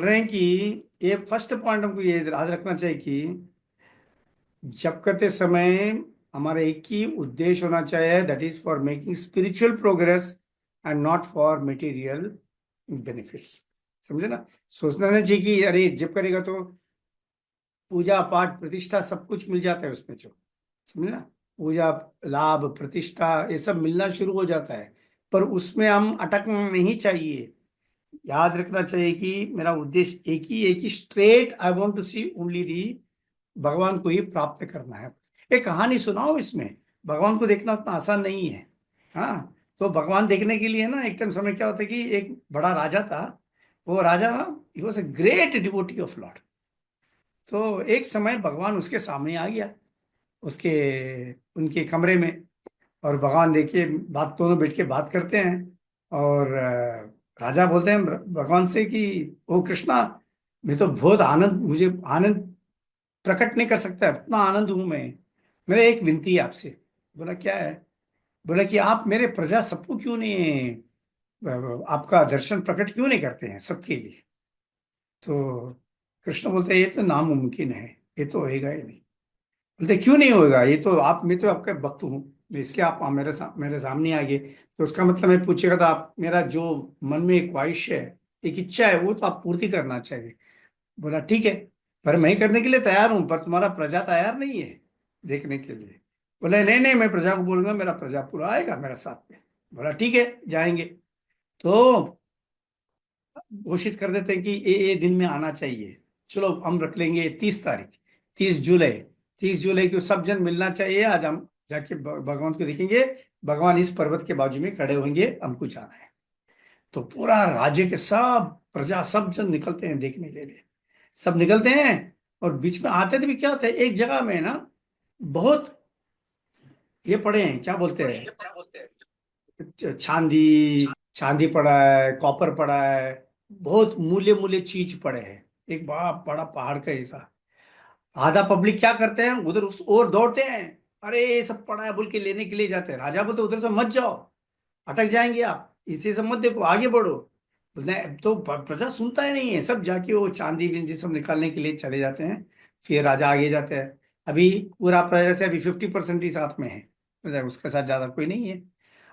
बोल रहे हैं कि ये फर्स्ट पॉइंट हमको ये याद रखना चाहिए कि जब करते समय हमारा एक ही उद्देश्य होना चाहिए, that is for making spiritual progress and not for material benefits. समझे ना? सोचना नहीं चाहिए कि अरे जब करेगा तो पूजा पाठ प्रतिष्ठा सब कुछ मिल जाता है उसमें, जो समझे ना, पूजा लाभ प्रतिष्ठा ये सब मिलना शुरू हो जाता है। पर उसमें हम अटकना नहीं चाहिए। याद रखना चाहिए कि मेरा उद्देश्य एक ही straight, I want to see only the, भगवान को ही प्राप्त करना है। एक कहानी सुनाओ इसमें। भगवान को देखना उतना आसान नहीं है। हाँ, तो भगवान देखने के लिए ना एक टाइम समय क्या होता है कि एक बड़ा राजा था। वो राजा ना, he was a great devotee of Lord. तो एक समय भगवान उसके सामने आ गया, उसके उनके कमरे में। और भगवान देखिए, बात दोनों बैठ के बात करते हैं। और राजा बोलते हैं भगवान से कि ओ कृष्णा, मैं तो बहुत आनंद, मुझे आनंद प्रकट नहीं कर सकता, इतना आनंद हूं मैं। मेरा एक विनती है आपसे। बोला क्या है? बोला कि आप मेरे प्रजा सबको क्यों नहीं आपका दर्शन प्रकट क्यों नहीं करते हैं सबके लिए? तो कृष्ण बोलते हैं ये तो नामुमकिन है, ये तो होएगा ही नहीं। बोलते क्यों नहीं होएगा? ये तो आप, मैं तो आपका भक्त हूँ, मैं इसलिए आप मेरे सामने आ गए। तो उसका मतलब मैं पूछेगा तो आप मेरा जो मन में एक ख्वाहिश है, एक इच्छा है, वो तो आप पूर्ति करना चाहिए। बोला ठीक है, पर मैं करने के लिए तैयार हूं, पर तुम्हारा प्रजा तैयार नहीं है देखने के लिए। बोले नहीं नहीं, मैं प्रजा को बोलूंगा, मेरा प्रजा पूरा आएगा मेरा साथ में। बोला ठीक है, जाएंगे। तो घोषित कर देते हैं कि ये दिन में आना चाहिए। चलो हम रख लेंगे 30 तारीख, 30 जुलाई। 30 जुलाई को सब जन मिलना चाहिए। आज हम जाके भगवान को देखेंगे, भगवान इस पर्वत के बाजू में खड़े होंगे, हमको जाना है। तो पूरा राज्य के सब प्रजा सब जन निकलते हैं देखने के लिए। सब निकलते हैं। और बीच में आते थे भी क्या होता है, एक जगह में ना बहुत ये पड़े हैं, क्या बोलते हैं, चांदी, चांदी पड़ा है, कॉपर पड़ा है, बहुत मूल्य मूल्य चीज पड़े हैं। एक बड़ा बड़ा पहाड़ का ऐसा। आधा पब्लिक क्या करते हैं, उधर उस ओर दौड़ते हैं। अरे ये सब पड़ा है बोल के लेने के लिए जाते हैं। राजा बोलते उधर से मत जाओ, अटक जाएंगे आप, इसे सब मत देखो, आगे बढ़ो। बोलते हैं तो प्रजा सुनता ही नहीं है, सब जाके वो चांदी बिंदी सब निकालने के लिए चले जाते हैं। फिर राजा आगे जाते हैं। अभी पूरा प्रजा से अभी 50% ही साथ में है, प्रजा उसके साथ ज्यादा कोई नहीं है।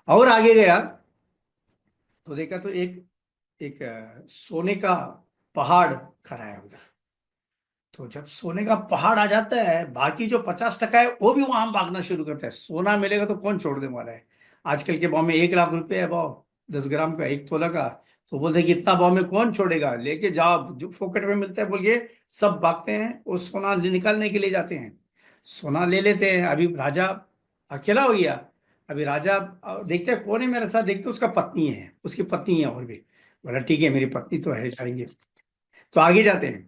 और आगे गया तो देखा तो एक एक सोने का पहाड़ खड़ा है उधर। तो जब सोने का पहाड़ आ जाता है, बाकी जो 50% है वो भी वहां भागना शुरू करता है। सोना मिलेगा तो कौन छोड़ने वाला है? आजकल के भाव में 1 लाख रुपए है भाव, 10 ग्राम का, 1 तोला का। तो बोलते हैं कि इतना भाव में कौन छोड़ेगा, लेके जाओ जो फोकट में मिलता है बोल के सब भागते हैं, वो सोना निकालने के लिए जाते हैं। सोना ले लेते हैं। अभी राजा अकेला हो गया। अभी राजा देखते हैं कौन है मेरे साथ, देखते उसका पत्नी है, उसकी पत्नी है और भी। बोला ठीक है, मेरी पत्नी तो है, जाएंगे। तो आगे जाते हैं।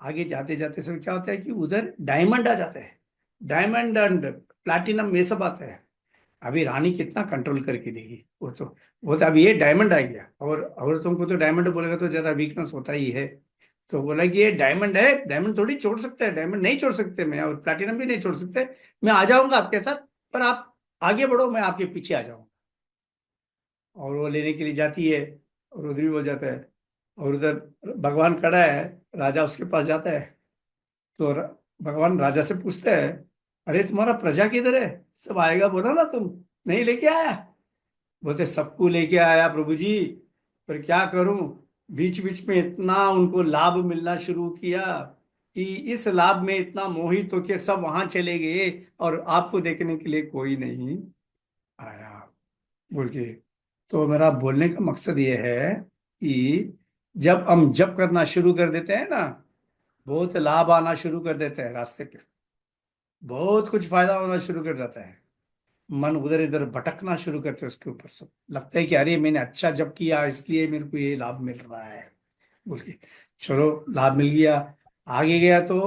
आगे जाते जाते सब क्या होता है कि उधर डायमंड आ जाता है। डायमंड एंड प्लैटिनम ये सब आता है। अभी रानी कितना कंट्रोल करके देगी वो तो अभी ये डायमंड आ गया। और तुमको तो डायमंड बोलेगा तो जरा वीकनेस होता ही है। तो बोला कि ये डायमंड है, डायमंड थोड़ी छोड़ सकता है, डायमंड नहीं छोड़ सकते मैं, और प्लैटिनम भी नहीं छोड़ सकते। मैं आ जाऊंगा आपके साथ, पर आप आगे बढ़ो, मैं आपके पीछे आ जाऊंगा। और वो लेने के लिए जाती है, और उधर भी हो जाता है। और उधर भगवान खड़ा है, राजा उसके पास जाता है। तो भगवान राजा से पूछता है, अरे तुम्हारा प्रजा किधर है? सब आएगा बोला ना तुम, नहीं लेके आया? बोलते सबको लेके आया प्रभु जी, पर क्या करूं, बीच बीच में इतना उनको लाभ मिलना शुरू किया कि इस लाभ में इतना मोहित होके सब वहां चले गए, और आपको देखने के लिए कोई नहीं आया बोल के। तो मेरा बोलने का मकसद ये है कि जब हम जप करना शुरू कर देते हैं ना, बहुत लाभ आना शुरू कर देते हैं रास्ते पे, बहुत कुछ फायदा होना शुरू कर जाता है। मन उधर इधर भटकना शुरू करते हैं, उसके ऊपर सब लगता है कि अरे मैंने अच्छा जप किया इसलिए मेरे को ये लाभ मिल रहा है बोल के। चलो, लाभ मिल गया। आगे गया तो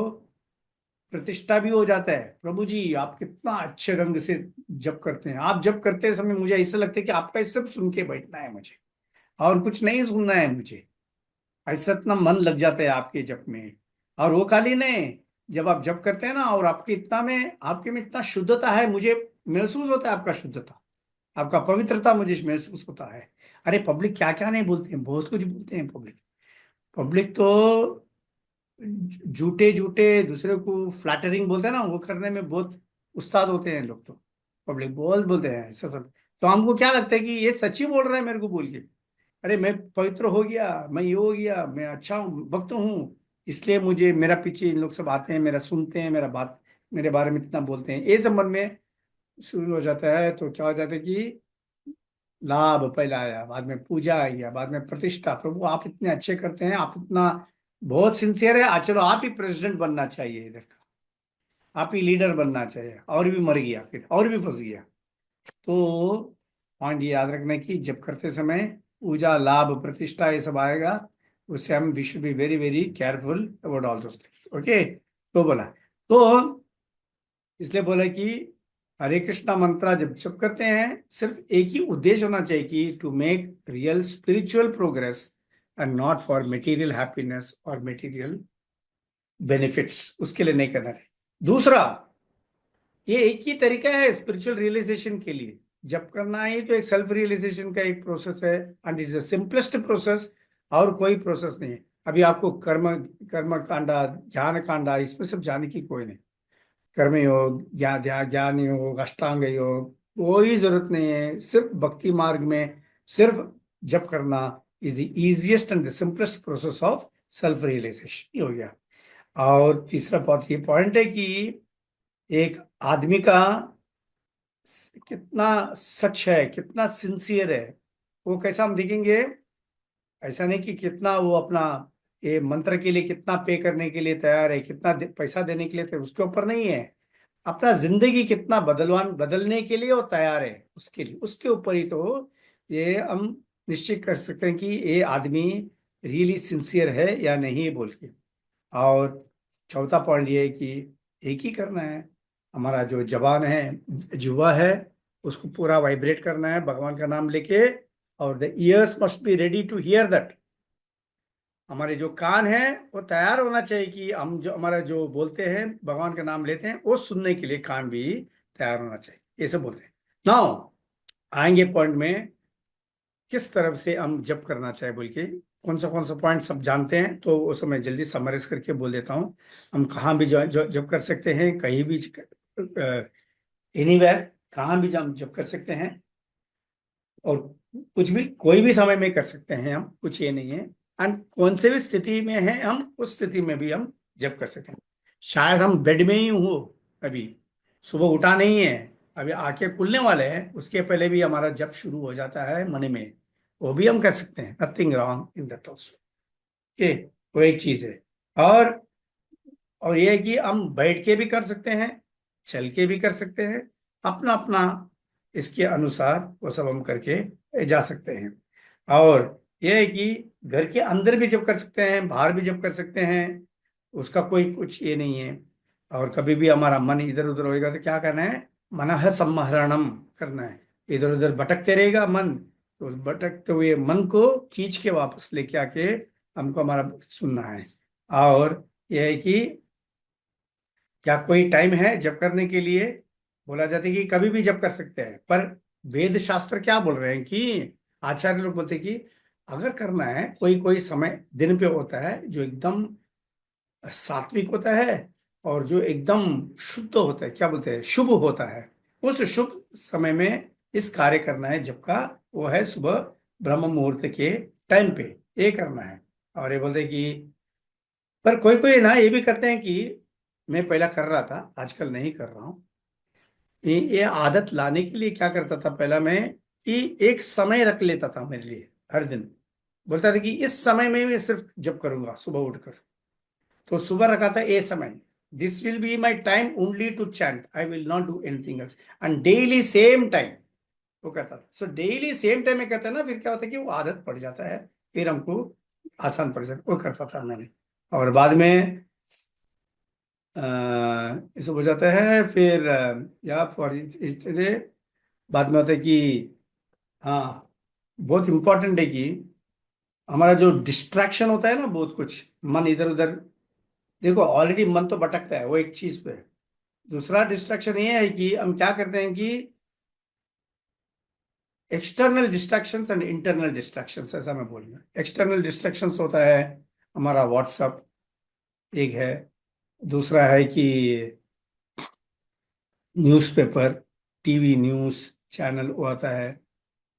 प्रतिष्ठा भी हो जाता है। प्रभु जी आप कितना अच्छे रंग से जप करते हैं, आप जप करते समय मुझे ऐसा लगता है कि आपका ये सब सुन के बैठना है मुझे, और कुछ नहीं सुनना है मुझे। ऐसा इतना मन लग जाता है आपके जप में। और वो खाली नहीं, जब आप जप करते हैं ना, और आपके में इतना शुद्धता है, मुझे महसूस होता है आपका शुद्धता, आपका पवित्रता मुझे महसूस होता है। अरे पब्लिक क्या क्या नहीं बोलते हैं, बहुत कुछ बोलते हैं पब्लिक। पब्लिक तो झूठे झूठे दूसरे को फ्लैटरिंग बोलते हैं ना, वो करने में बहुत उस्ताद होते हैं लोग। तो पब्लिक बहुत बोलते हैं ऐसा सब। तो हमको क्या लगता है कि ये सच्ची बोल रहा है मेरे को बोल के, अरे मैं पवित्र हो गया, मैं ये हो गया, मैं अच्छा हूँ, भक्त हूँ, इसलिए मुझे मेरा पीछे इन लोग सब आते हैं, मेरा सुनते हैं, मेरा बात, मेरे बारे में इतना बोलते हैं। ये सब मन में शुरू हो जाता है। तो क्या हो जाता है कि लाभ पहले आया, बाद में पूजा आई, बाद में प्रतिष्ठा, प्रभु आप इतने अच्छे करते हैं, आप इतना बहुत सिंसियर है, चलो आप ही प्रेसिडेंट बनना चाहिए इधर का, आप ही लीडर बनना चाहिए, और भी मर गया, फिर और भी फंस गया। तो पॉइंट ये याद रखना है कि जब करते समय पूजा लाभ प्रतिष्ठा ये सब आएगा, उससे हम we should be very very careful about all those things. Okay, तो बोला, तो इसलिए बोला कि हरे कृष्णा मंत्रा जब जप करते हैं, सिर्फ एक ही उद्देश्य होना चाहिए कि to make real spiritual progress and not for material happiness और मटेरियल बेनिफिट्स, उसके लिए नहीं करना चाहिए। दूसरा, ये एक ही तरीका है स्पिरिचुअल रियलाइजेशन के लिए। जब करना है तो एक सेल्फ रियलाइजेशन का एक प्रोसेस है, and it is the simplest process, और कोई प्रोसेस नहीं है। अभी आपको कर्म कर्म कांडा, ज्ञान कांडा, इसमें सब जाने की कोई नहीं। कर्म योग, ज्ञान योग, अष्टांग योग, कोई जरूरत नहीं है। सिर्फ भक्ति मार्ग में सिर्फ जप करना is the easiest and the simplest process of self realisation, ये हो गया। और तीसरा बहुत ये पॉइंट है कि एक आदमी का कितना सच है, कितना सिंसियर है, वो कैसा हम देखेंगे। ऐसा नहीं कि कितना वो अपना ये मंत्र के लिए कितना पे करने के लिए तैयार है, कितना पैसा देने के लिए तैयार, उसके ऊपर नहीं है। अपना जिंदगी कितना बदलने के लिए वो तैयार है, उसके लिए, उसके ऊपर ही तो ये हम निश्चित कर सकते हैं कि ये आदमी रियली सिंसियर है या नहीं बोल के। और चौथा पॉइंट ये है कि एक ही करना है, हमारा जो जबान है, जुआ है, उसको पूरा वाइब्रेट करना है भगवान का नाम लेके। और the ears must be ready to hear that, हमारे जो कान है वो तैयार होना चाहिए कि हम जो हमारा जो बोलते हैं भगवान का नाम लेते हैं, वो सुनने के लिए कान भी तैयार होना चाहिए। ये सब बोलते हैं। नाउ आएंगे पॉइंट में, किस तरफ से हम जप करना चाहिए बोल के। कौन सा पॉइंट सब जानते हैं, तो उसको मैं जल्दी समराइज करके बोल देता हूँ। हम कहाँ भी जप कर सकते हैं, कहीं भी, एनीवेयर, कहाँ भी हम जप कर सकते हैं, और कुछ भी कोई भी समय में कर सकते हैं हम, कुछ ये नहीं है। एंड कौन से भी स्थिति में है हम, उस स्थिति में भी हम जप कर सकते हैं। शायद हम बेड में ही हो अभी, सुबह उठा नहीं है, अभी आंखें खुलने वाले हैं, उसके पहले भी हमारा जप शुरू हो जाता है मन में, वो भी हम कर सकते हैं। Nothing wrong in that also. Okay, वो एक चीज है। और और ये है कि हम बैठ के भी कर सकते हैं, चल के भी कर सकते हैं, अपना अपना इसके अनुसार वो सब हम करके जा सकते हैं। और ये है कि घर के अंदर भी जब कर सकते हैं, बाहर भी जब कर सकते हैं, उसका कोई कुछ ये नहीं है। और कभी भी हमारा मन इधर उधर होएगा तो क्या करना है, मनः सम्मरणम करना है। इधर उधर भटकते रहेगा मन, तो उस भटकते हुए मन को खींच के वापस लेके आके हमको हमारा सुनना है। और यह है कि क्या कोई टाइम है जप करने के लिए, बोला जाता है कि कभी भी जप कर सकते हैं, पर वेद शास्त्र क्या बोल रहे हैं कि आचार्य लोग बोलते हैं कि अगर करना है, कोई कोई समय दिन पे होता है जो एकदम सात्विक होता है, और जो एकदम शुद्ध होता है, क्या बोलते हैं, शुभ होता है, उस शुभ समय में इस कार्य करना है जब का, वो है सुबह ब्रह्म मुहूर्त के टाइम पे ये करना है। और ये बोलते हैं कि, पर कोई कोई ना ये भी करते हैं कि मैं पहला कर रहा था, आजकल नहीं कर रहा हूँ। ये आदत लाने के लिए क्या करता था पहला मैं, कि एक समय रख लेता था मेरे लिए हर दिन। बोलता था कि इस समय में मैं सिर्फ जब करूंगा सुबह उठकर, तो सुबह रखा था ए समय, this will be my time only to chant, I will not do anything else, and daily same time वो कहता था। सो डेली सेम टाइम में कहता है ना, फिर क्या होता है कि वो आदत पड़ जाता है, फिर हमको आसान पड़ जाता है, वो करता था मैंने। और बाद में ये सब हो जाता है, फिर या फॉर इसलिए बाद में होता है कि, हाँ, बहुत इंपॉर्टेंट है कि हमारा जो डिस्ट्रैक्शन होता है ना, बहुत कुछ मन इधर उधर, देखो ऑलरेडी मन तो भटकता है वो एक चीज पे। दूसरा डिस्ट्रैक्शन ये है कि हम क्या करते हैं कि external distractions and internal distractions, ऐसा मैं बोलूंगा। एक्सटर्नल डिस्ट्रैक्शंस होता है, हमारा व्हाट्सअप एक है, दूसरा है कि न्यूज़पेपर, टीवी न्यूज़ चैनल वो आता है।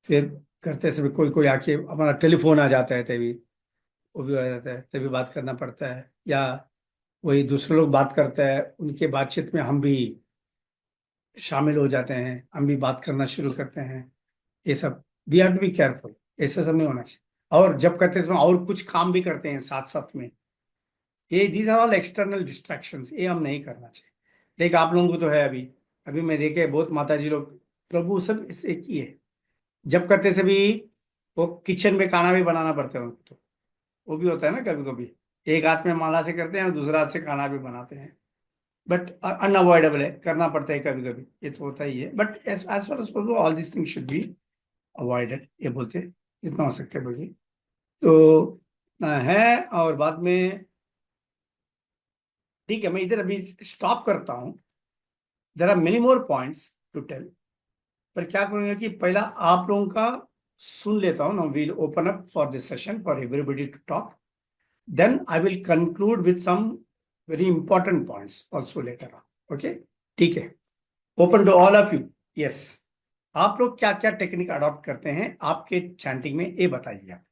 फिर करते समय कोई कोई आके हमारा टेलीफोन आ जाता है, तभी वो भी आ जाता है, तभी बात करना पड़ता है। या वही दूसरे लोग बात करते हैं, उनके बातचीत में हम भी शामिल हो जाते हैं, हम भी बात करना शुरू करते हैं। ये सब we have to be careful, ऐसा सब नहीं होना चाहिए। और जब करते समय और कुछ काम भी करते हैं साथ साथ में, ये these are all external distractions, ये हम नहीं करना चाहिए। लेकिन आप लोगों को तो है अभी, अभी मैं देखे बहुत माता जी लोग, प्रभु सब इस एक ही है। जब करते थे भी वो किचन में खाना भी बनाना पड़ता है उनको, तो वो भी होता है ना कभी कभी, एक हाथ में माला से करते हैं और दूसरा हाथ से खाना भी बनाते हैं। बट अनअवॉइडेबल है, करना पड़ता है कभी कभी, ये तो होता ही है। But as as far as possible all this thing should be avoided, ये बोलते हैं जितना हो सकता है बोलिए। तो है, और बाद में ठीक है, मैं इधर अभी स्टॉप करता हूँ। There are many more points to tell, पर क्या करूंगा कि पहला आप लोगों का सुन लेता हूँ ना, we'll open up for this session for everybody to talk, then I will conclude with some very important points also later on. Okay, ठीक है, open to all of you. Yes, आप लोग क्या क्या टेक्निक अडॉप्ट करते हैं आपके chanting में, ये बताइए आप।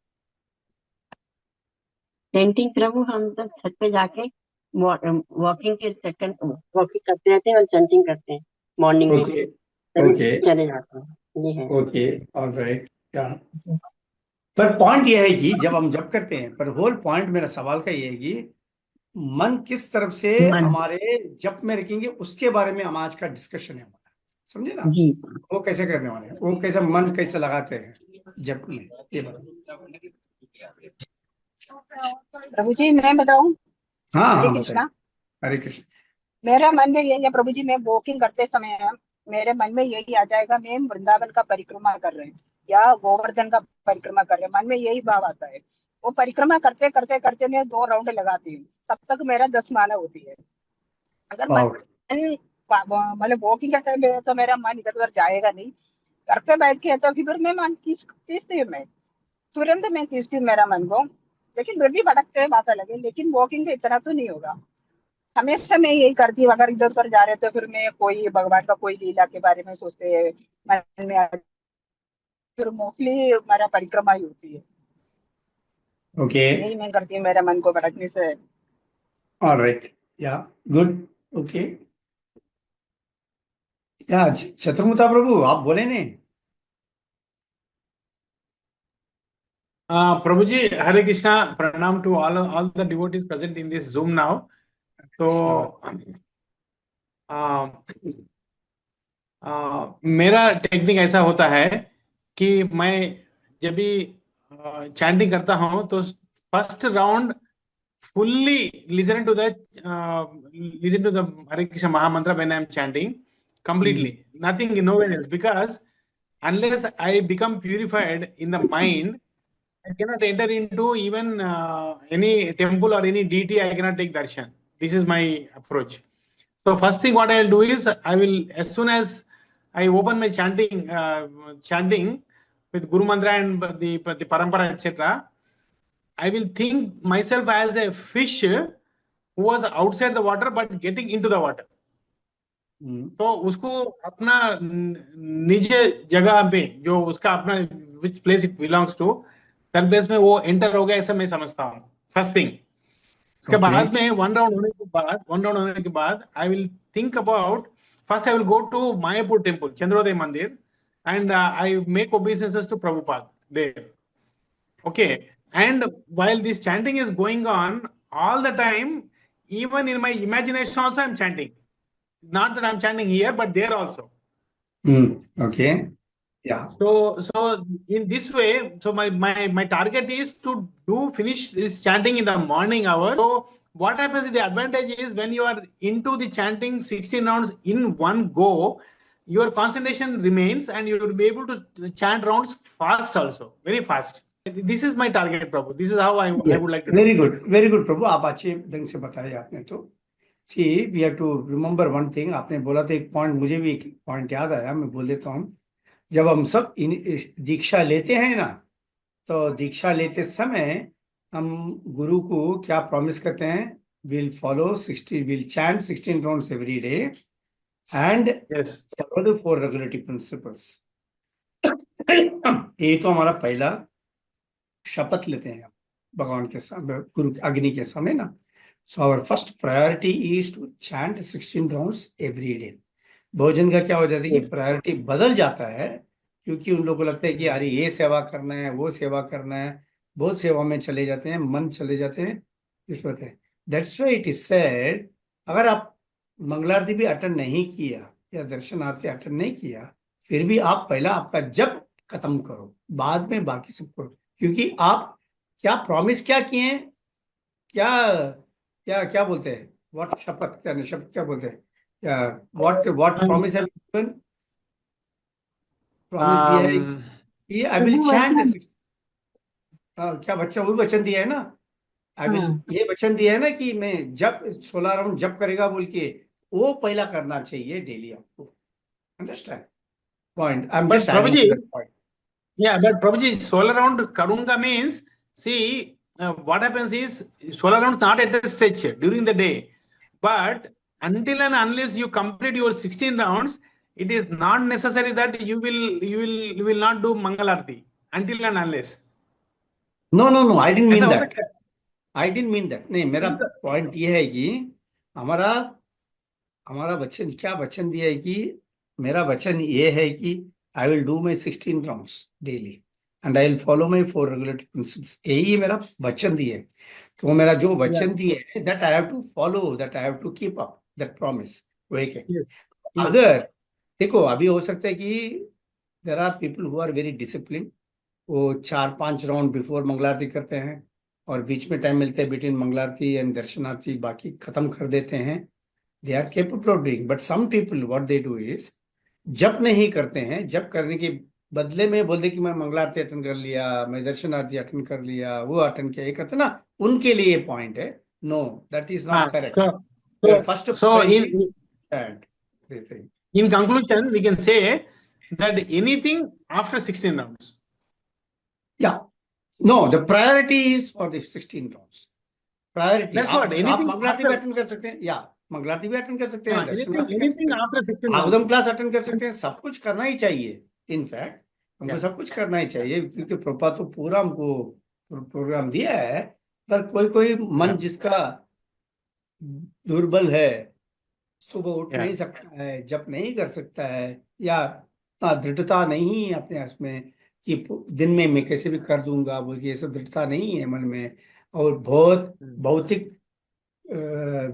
पेंटिंग प्रभु हम तो छत पे जाके वॉकिंग के सेकंड वॉकिंग करते रहते हैं और चैंटिंग करते हैं मॉर्निंग में, ओके, तभी ओके, चले जाते हैं। ये है। Okay, alright. पर पॉइंट ये है कि जब करते हैं, पर होल पॉइंट मेरा सवाल का ये है कि मन किस तरफ से मन। हमारे जप में रखेंगे, उसके बारे में हम आज का डिस्कशन है हमारा, समझे ना। जी। वो कैसे करने वाले हैं, वो कैसे मन कैसे लगाते हैं जप में, ये बताओ। प्रभु जी मैं बताऊं। हाँ हरे हाँ, बताइए। कृष्णा। हरे कृष्ण। मेरा मन में यही है प्रभु जी, मैं वॉकिंग करते समय मेरे मन में यही आ जाएगा, मैं वृंदावन का परिक्रमा कर रहे हैं या गोवर्धन का परिक्रमा कर रहे हैं, मन में यही भाव आता है। वो परिक्रमा करते करते करते मैं 2 राउंड लगाती हूँ, तब तक मेरा 10 माला होती है। अगर मन वाह। मतलब वॉकिंग का टाइम है तो मेरा मन इधर उधर जाएगा नहीं। घर पे बैठ के तो फिर मैं मन खींचती हूँ, मैं तुरंत मैं खींचती हूँ मेरा मन को। लेकिन फिर भी भटकते हैं, बात अलग है, लेकिन वॉकिंग के इतना तो नहीं होगा। हमेशा मैं यही करती हूँ, अगर इधर उधर जा रहे तो फिर मैं कोई भगवान का कोई लीला के बारे में सोचते हैं मन में फिर मोस्टली हमारा परिक्रमा ही होती है। ओके, यही मैं करती हूँ मेरा मन को भटकने से। ऑलराइट, या गुड, ओके। या शत्रुमुता प्रभु आप बोले नहीं। प्रभु जी, हरे कृष्णा। प्रणाम to all the devotees present in this Zoom now. तो आ, मेरा टेक्निक ऐसा होता है कि मैं जब भी चैंटिंग करता हूं तो first round fully listen to the Hare Krishna Maha Mantra when I am chanting completely, nothing, nowhere else, because unless I become purified in the mind, I cannot enter into even any temple or any deity. I cannot take darshan. This is my approach. So first thing what I will do is I will, as soon as I open my chanting with Guru Mantra and the Parampara, etc., I will think myself as a fish who was outside the water but getting into the water. तो उसको अपना निज जगह पे, जो उसका अपना which place it belongs to, that place में वो एंटर हो गया, ऐसा मैं समझता हूँ फर्स्ट थिंग। उसके ओके, बाद में वन राउंड होने के बाद I will think about, first I will go to Mayapur temple, Chandrodaya Mandir, and I make obeisances to Prabhupada there. Okay. And while this chanting is going on all the time, even in my imagination also I'm chanting. Not that I'm chanting here, but there also. Okay, या So in this way, so my target is to finish this chanting in the morning hours. So what happens is, the advantage is when you are into the chanting 16 rounds in one go, your concentration remains and you will be able to chant rounds fast also, very fast. This is my target, Prabhu. This is how I would like to do. Very good, very good प्रभु, आप अच्छे ढंग से बताए आपने। तो see we have to remember one thing, आपने बोला तो एक पॉइंट, मुझे भी एक पॉइंट याद आया, मैं बोल देता हूँ। जब हम सब दीक्षा लेते हैं ना, तो दीक्षा लेते समय हम गुरु को क्या प्रॉमिस करते हैं? Will follow 60, will chant 16 rounds every day and Yes. Follow the 4 regulatory principles. ये तो हमारा पहला शपथ लेते हैं हम भगवान के सामने, गुरु अग्नि के सामने ना। So our first priority is to chant 16 rounds every day. भोजन का क्या हो जाता है कि Yes. प्रायोरिटी बदल जाता है, क्योंकि उन लोगों को लगता है कि अरे ये सेवा करना है, वो सेवा करना है, बहुत सेवा में चले जाते हैं, मन चले जाते हैं इस वजह। That's why it is said, अगर आप मंगलारती भी अटेंड नहीं किया या दर्शन आरती अटेंड नहीं किया, फिर भी आप पहला आपका जप खत्म करो, बाद में बाकी सब करो। क्योंकि आप क्या प्रॉमिस क्या किए हैं, क्या क्या क्या बोलते हैं, व्हाट शपथ, क्या नहीं शपथ क्या बोलते हैं, क्या व्हाट प्रॉमिस है, प्रॉमिस दिया है Um, कि आई विल प्रभु चैंट। वचन। क्या बच्चा वही वचन दिया है ना, आई विल, हाँ ये वचन दिया है ना कि मैं जब 16 राउंड जब करेगा बोल के, वो पहला करना चाहिए डेली आपको। Understand point? I am but just adding to Prabhuji, that point. yeah, but Prabhuji, solar round Karunga means, see, what happens is solar rounds not at a stretch during the day, but until and unless you complete your 16 rounds, it is not necessary that you will not do Mangalarti until and unless. No no no, I didn't ऐसा mean हो that, सकता है? I didn't mean that. नहीं, मेरा point ये है कि हमारा हमारा वचन, क्या वचन दिया है कि मेरा वचन ये है कि I will do my 16 rounds daily and I will follow my 4 regulatory principles, यही मेरा वचन दिया है। तो मेरा जो Yeah. वचन दिया है, that I have to follow, that I have to keep up that promise. वही के Yes. Yes. अगर देखो, अभी हो सकता है कि there are people who are very discipline, वो 4-5 राउंड बिफोर मंगलारती करते हैं और बीच में टाइम मिलते हैं बिटवीन मंगलारती एंड दर्शनारती, बाकी खत्म कर देते हैं। They are capable of doing, but some people what they do is जप नहीं करते हैं, जप करने के बदले में बोलते कि मैं मंगलारती अटेंड कर लिया, मैं दर्शनारती अटेंड कर लिया, वो अटेंड किया, ये करते ना, उनके लिए पॉइंट है। No, that is not correct. So, so, first so priority and in conclusion, we can say that anything after 16 rounds. या no, the priority is for the 16 rounds. Priority That's आप what, आप anything मंगलारती भी after, attend कर सकते हैं, या मंगलारती भी attend कर सकते हैं, दर्शनारती भी anything अटेंड after 16 कर, rounds. आगमन क्लास अटेंड कर सकते हैं, सब कुछ करना ही चाहिए। इनफैक्ट हमको Yeah. सब कुछ करना ही चाहिए, क्योंकि प्रभुपाद तो पूरा हमको प्रोग्राम दिया है। पर कोई कोई मन Yeah. जिसका दुर्बल है, सुबह उठ Yeah. नहीं सकता है, जप नहीं कर सकता है, या इतना दृढ़ता नहीं है अपने आप में कि दिन में मैं कैसे भी कर दूंगा बोल के, ये सब दृढ़ता नहीं है मन में, और बहुत भौतिक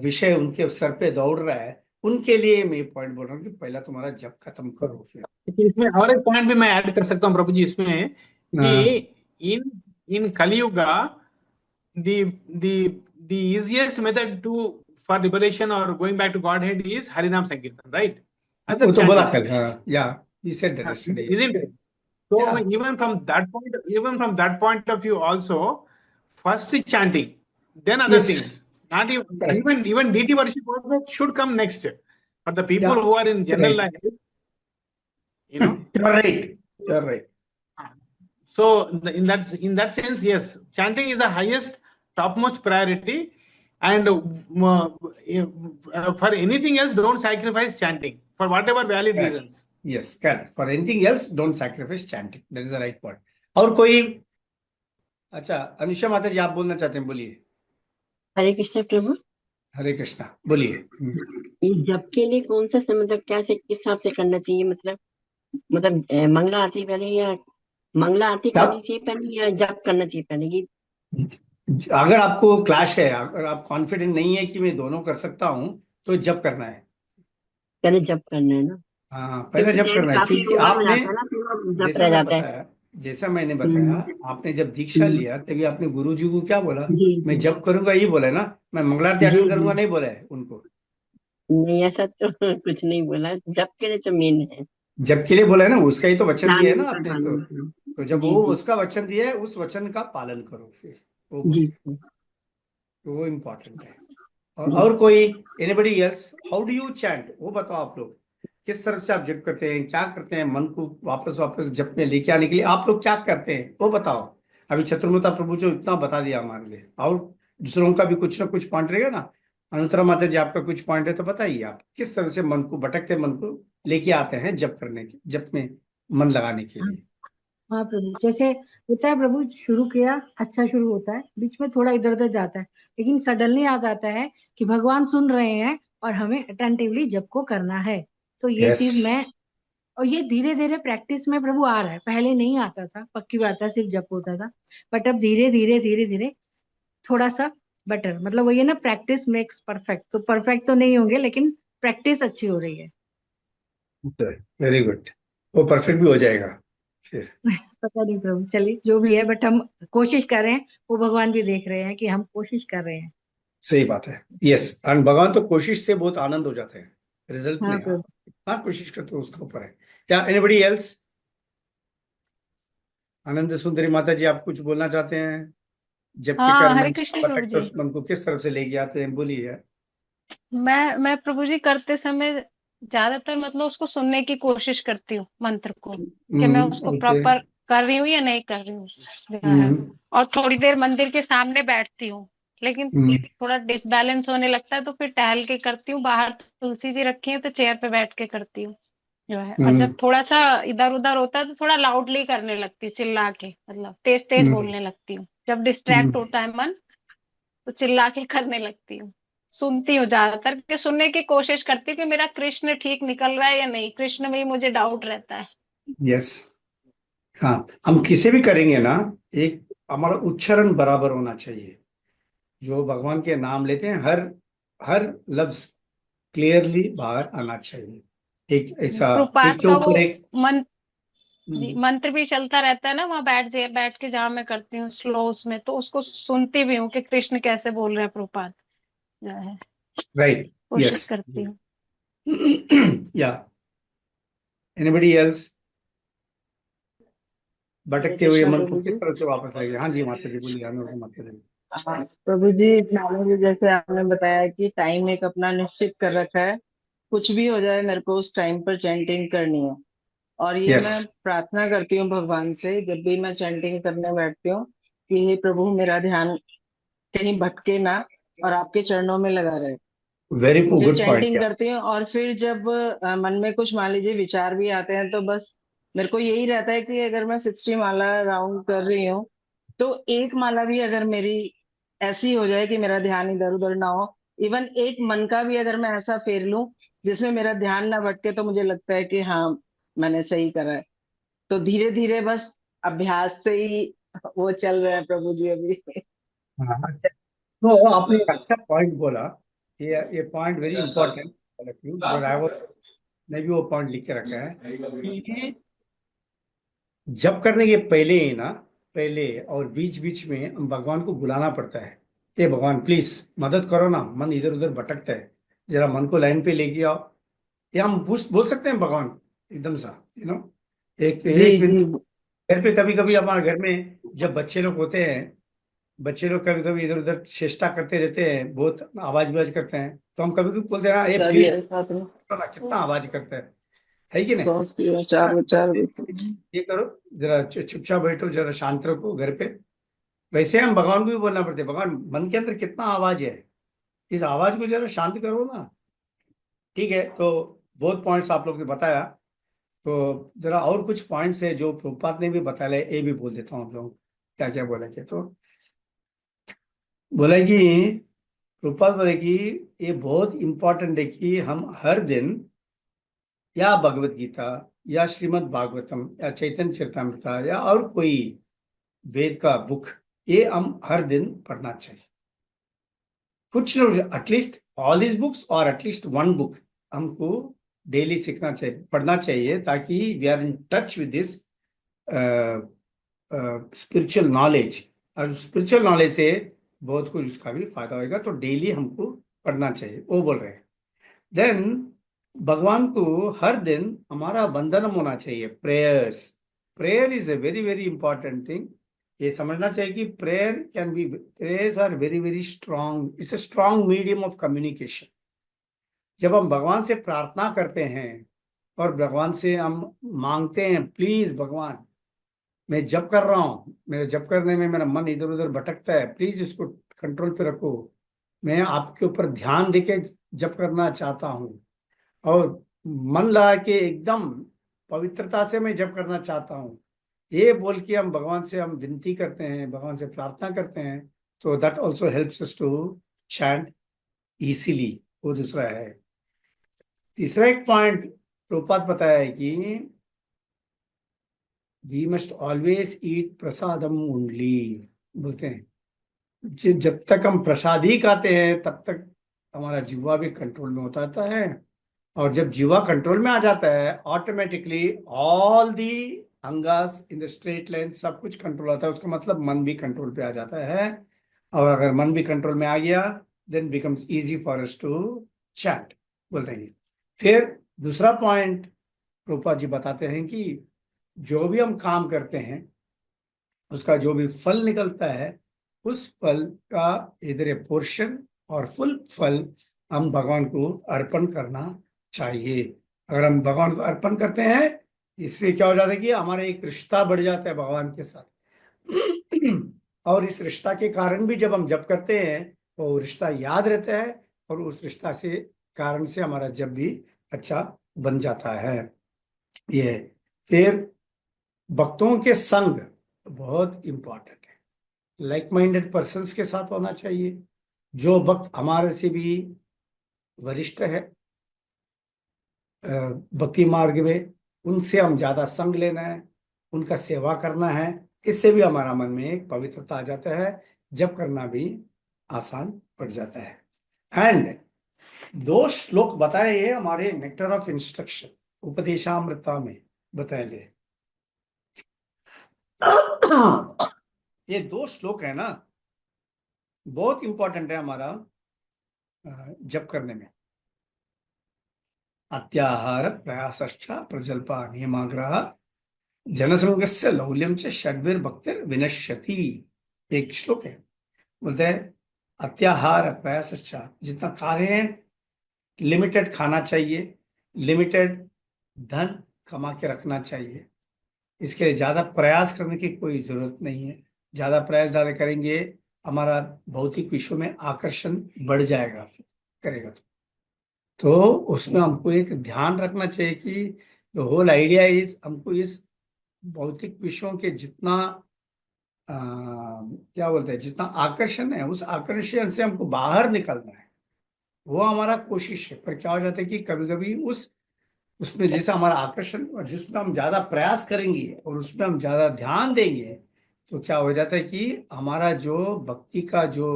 विषय उनके सर पे दौड़ रहा है, उनके लिए मैं पॉइंट बोल रहा हूँ कि पहला तुम्हारा जप खत्म करो फिर। लेकिन इसमें और एक पॉइंट भी मैं ऐड कर सकता हूँ प्रभु जी इसमें, कि इन इन Kaliyuga the the easiest method to for liberation or going back to Godhead is Harinam Sankirtan, right? Other वो तो बोला chanting, कल, या he said that yesterday. isn't it? So Yeah. even from that point of view also, first chanting, then other Yes. things. Not Correct. even deity worship also should come next. For the people Yeah. who are in general Right. life, you know. You're right. You're right. So in that sense, yes, chanting is the highest, topmost priority, and for anything else, don't sacrifice chanting for whatever valid Correct. reasons. Yes, correct. For anything else, don't sacrifice chanting. That is the right point. और कोई? अच्छा, अनुषा माता जी, आप बोलना चाहते हैं, बोलिए। हरे कृष्ण प्रभु। हरे कृष्णा, बोलिए। ये जप के लिए कौन सा मतलब क्या से किस हिसाब से करना चाहिए, मतलब मंगला आरती पहले या मंगला आरती करनी चाहिए पहले या जप करना चाहिए पहले की? अगर आपको क्लैश है, अगर आप कॉन्फिडेंट नहीं है कि मैं दोनों कर सकता हूँ, तो जप करना है। पहले जप करना है ना? हाँ, पहले जप करना है, क्योंकि आपने, जैसा मैं बताया, जैसा मैंने बताया, आपने जब दीक्षा लिया तभी आपने गुरुजी को क्या बोला? मैं जप करूंगा, ये बोला है ना, मैं मंगलारती अटेंड करूंगा नहीं बोला है उनको? नहीं, ऐसा तो कुछ नहीं बोला। जप के लिए तो मेन है, जप के लिए बोला है ना, उसका ही तो वचन दिया है ना आपने। जी तो जब वो उसका वचन दिया है, उस वचन का पालन करो फिर, वो जी। तो वो इम्पोर्टेंट है। और कोई, anybody else, how do you chant, वो बताओ आप लोग, किस तरह से आप जप करते हैं, क्या करते हैं मन को वापस वापस जप में लेके आने के लिए, आप लोग क्या करते हैं वो बताओ। अभी चतुर्मता प्रभु जो इतना बता दिया हमारे लिए, और दूसरों का भी कुछ ना कुछ पॉइंट रहेगा ना। अनुत्तरा माता जी, आपका कुछ पॉइंट है तो बताइए, आप किस तरह से मन को, भटकते मन को लेके आते हैं जप करने के, जप में मन लगाने के हाँ लिए। हाँ प्रभु, जैसे होता है प्रभु, शुरू किया अच्छा शुरू होता है, बीच में थोड़ा इधर उधर जाता है, लेकिन सडनली आ जाता है कि भगवान सुन रहे हैं और हमें अटेंटिवली जप को करना है। तो ये यस। चीज मैं, और ये धीरे धीरे प्रैक्टिस में प्रभु आ रहा है, पहले नहीं आता था, पक्की बात है, सिर्फ जप होता था। बट अब धीरे धीरे धीरे धीरे थोड़ा सा बेटर, मतलब वही है ना, प्रैक्टिस मेक्स परफेक्ट। तो परफेक्ट तो नहीं होंगे, लेकिन प्रैक्टिस अच्छी हो रही है। Very good. वो परफेक्ट भी हो जाएगा फिर। पता नहीं प्रभु, चलिए जो भी है, बट हम कोशिश कर रहे हैं, वो भगवान भी देख रहे हैं कि हम कोशिश कर रहे हैं। सही बात है। यस, एंड भगवान तो कोशिश से बहुत आनंद हो जाते हैं, रिजल्ट हाँ में प्रभु। आप कितना कोशिश करते हो उसके ऊपर है। क्या एनीबडी एल्स? आनंद सुंदरी माता जी, आप कुछ बोलना चाहते हैं? जबकि हाँ, कर्म हरे कृष्ण प्रभु भटकते जी। उस मन को किस तरफ से लेके आते हैं, बोलिए। मैं प्रभु जी करते समय ज्यादातर मतलब उसको सुनने की कोशिश करती हूँ मंत्र को, कि मैं उसको ओके। प्रॉपर कर रही हूँ या नहीं कर रही हूँ जो है। हम्म और थोड़ी देर मंदिर के सामने बैठती हूँ, लेकिन हम्म थोड़ा डिसबैलेंस होने लगता है तो फिर टहल के करती हूँ। बाहर तुलसी जी रखी है तो चेयर पे बैठ के करती हूँ जो है। और हम्म जब थोड़ा सा इधर उधर होता है तो थोड़ा लाउडली करने लगती हूँ, चिल्ला के, मतलब तेज तेज हम्म बोलने लगती हूँ। जब डिस्ट्रैक्ट हम्म। होता है मन तो चिल्ला के करने लगती हूँ। सुनती हूँ, ज्यादातर कि सुनने की कोशिश करती हूँ कि मेरा कृष्ण ठीक निकल रहा है या नहीं, कृष्ण में ही मुझे डाउट रहता है। यस। हाँ, हम किसे भी करेंगे ना, एक हमारा उच्चारण बराबर होना चाहिए। जो भगवान के नाम लेते हैं, हर हर लफ्ज क्लियरली बाहर आना चाहिए। एक ऐसा, एक प्रभुपाद के का वो ऊपर एक। मन हम्म, मंत्र भी चलता रहता है ना, वहां बैठ के जहाँ मैं करती हूँ स्लो उसमें, तो उसको सुनती भी हूँ कि कृष्ण कैसे बोल रहे हैं प्रभुपाद जो है। राइट। कोशिश यस। करती हूँ। या एनीबडी एल्स? हरे भटकते हुए कृष्णा मन को प्रभु किस जी। तरह से वापस लाएंगे? हाँ जी माता जी, बोलिए। अनुराधा माता जी। हाँ प्रभु जी, मैंने भी जैसे आपने बताया कि टाइम एक अपना निश्चित कर रखा है, कुछ भी हो जाए मेरे को उस टाइम पर चैंटिंग करनी है। और ये यस। मैं प्रार्थना करती हूँ भगवान से जब भी मैं चैंटिंग करने बैठती हूँ कि हे प्रभु, मेरा ध्यान कहीं भटके ना और आपके चरणों में लगा रहे। वेरी फिर गुड पॉइंट। चैंटिंग करती हूँ और फिर जब मन में कुछ मान लीजिए विचार भी आते हैं तो बस मेरे को यही रहता है कि अगर मैं 60 माला राउंड कर रही हूँ तो एक माला भी अगर मेरी ऐसी हो जाए कि मेरा ध्यान इधर उधर ना हो, इवन एक मन का भी अगर मैं ऐसा फेर लूं जिसमें मेरा ध्यान ना भटके, तो मुझे लगता है कि हाँ, मैंने सही करा है। तो धीरे धीरे बस अभ्यास से ही वो चल रहा है प्रभु जी अभी। हाँ, तो आपने एक अच्छा पॉइंट बोला। ये point very important, because I was, मैं भी वो पॉइंट लिख के रखा है कि जब करने के पहले ही ना, पहले और बीच बीच में हम भगवान को बुलाना पड़ता है। हे भगवान प्लीज मदद करो ना, मन इधर उधर भटकता है, जरा मन को लाइन पे लेके आओ। ये हम बोल सकते हैं भगवान एकदम सा, एक जी एक जी। मिनट। घर पे कभी कभी हमारे घर में जब बच्चे लोग होते हैं, बच्चे लोग कभी कभी इधर उधर चेष्टा करते रहते हैं, बहुत आवाज विवाज करते हैं, तो हम कभी कभी बोलते हैं ना, ये सभी प्लीज ऐसा तो कितना आवाज करता है कि नहीं? सॉस पियो, चार चार। ये करो, जरा चुपचाप बैठो, जरा शांत रखो घर पे। वैसे हम भगवान को भी बोलना पड़ता है, भगवान मन के अंदर कितना आवाज है, इस आवाज को जरा शांत करो ना। ठीक है, तो बहुत पॉइंट्स आप लोग ने बताया। तो जरा और कुछ पॉइंट्स है जो प्रभुपाद ने भी बताया, ये भी बोल देता हूँ आप लोग क्या क्या बोला कि, तो बोला कि प्रभुपाद बोले कि ये बहुत इंपॉर्टेंट है कि हम हर दिन या भगवत गीता या श्रीमद् भागवतम या चैतन्य चरितमृता या और कोई वेद का बुक, ये हम हर दिन पढ़ना चाहिए। कुछ एटलीस्ट ऑल दिस बुक्स और एटलीस्ट वन बुक हमको डेली सीखना चाहिए, पढ़ना चाहिए, ताकि we are in touch with this spiritual knowledge. और स्पिरिचुअल नॉलेज से बहुत कुछ उसका भी फायदा होगा, तो डेली हमको पढ़ना चाहिए, वो बोल रहे हैं। देन भगवान को हर दिन हमारा वंदनम होना चाहिए, prayers. Prayer is a very very important thing. ये समझना चाहिए कि prayers are very very strong, it's a strong medium of communication. जब हम भगवान से प्रार्थना करते हैं और भगवान से हम मांगते हैं, प्लीज भगवान मैं जप कर रहा हूँ, मेरे जप करने में मेरा मन इधर उधर भटकता है, प्लीज इसको कंट्रोल पे रखो। मैं आपके ऊपर ध्यान देके जप करना चाहता हूँ, और मन लगा के एकदम पवित्रता से मैं जप करना चाहता हूँ, ये बोल के हम भगवान से हम विनती करते हैं, भगवान से प्रार्थना करते हैं। तो that also helps us to chant easily. वो दूसरा है। तीसरा एक पॉइंट प्रभुपाद बताया है कि we must always eat prasadam only, बोलते हैं जब तक हम प्रसाद ही खाते हैं तब तक हमारा जीवा भी कंट्रोल में होता रहता है, और जब जीवा कंट्रोल में आ जाता है automatically all the angas in the straight line सब कुछ कंट्रोल होता है। उसका मतलब मन भी कंट्रोल पे आ जाता है, और अगर मन भी कंट्रोल में आ गया then becomes easy for us to chant, बोलते हैं। फिर दूसरा पॉइंट रूपा जी बताते हैं कि जो भी हम काम करते हैं उसका जो भी फल निकलता है उस फल का इधर ए पोर्शन और फुल फल हम भगवान को अर्पण करना चाहिए। अगर हम भगवान को अर्पण करते हैं इसमें क्या हो जाता है कि हमारा एक रिश्ता बढ़ जाता है भगवान के साथ। और इस रिश्ता के कारण भी जब हम जप करते हैं तो वो रिश्ता याद रहता है, और उस रिश्ता से कारण से हमारा जप भी अच्छा बन जाता है। ये फिर भक्तों के संग बहुत इंपॉर्टेंट है। लाइक माइंडेड पर्सन्स के साथ होना चाहिए, जो भक्त हमारे से भी वरिष्ठ है भक्ति मार्ग में, उनसे हम ज्यादा संग लेना है, उनका सेवा करना है। इससे भी हमारा मन में एक पवित्रता आ जाता है, जप करना भी आसान पड़ जाता है। एंड 2 श्लोक बताए ये हमारे नेक्टर ऑफ इंस्ट्रक्शन उपदेशामृता में बताए गए। ये 2 श्लोक है ना, बहुत इंपॉर्टेंट है हमारा जप करने में। अत्याहार प्रयासश्च प्रजल्पा नियमाग्रह जनसंगस्य लौल्यम च षड्भिर्भक्तिर विनश्यति, एक श्लोक है। बोलते हैं अत्याहार प्रयासश्च, जितना खा रहे हैं लिमिटेड खाना चाहिए, लिमिटेड धन कमा के रखना चाहिए। इसके लिए ज्यादा प्रयास करने की कोई जरूरत नहीं है। ज्यादा प्रयास ज्यादा करेंगे हमारा भौतिक विश्व में आकर्षण बढ़ जाएगा, फिर करेगा तो उसमें हमको एक ध्यान रखना चाहिए कि द होल आइडिया इज हमको इस भौतिक विश्वों के जितना क्या बोलते हैं जितना आकर्षण है उस आकर्षण से हमको बाहर निकलना है, वो हमारा कोशिश है। पर क्या हो जाता है कि कभी कभी उसमें जैसे हमारा आकर्षण और जिसमें हम ज्यादा प्रयास करेंगे और उसमें हम ज्यादा ध्यान देंगे तो क्या हो जाता है कि हमारा जो भक्ति का जो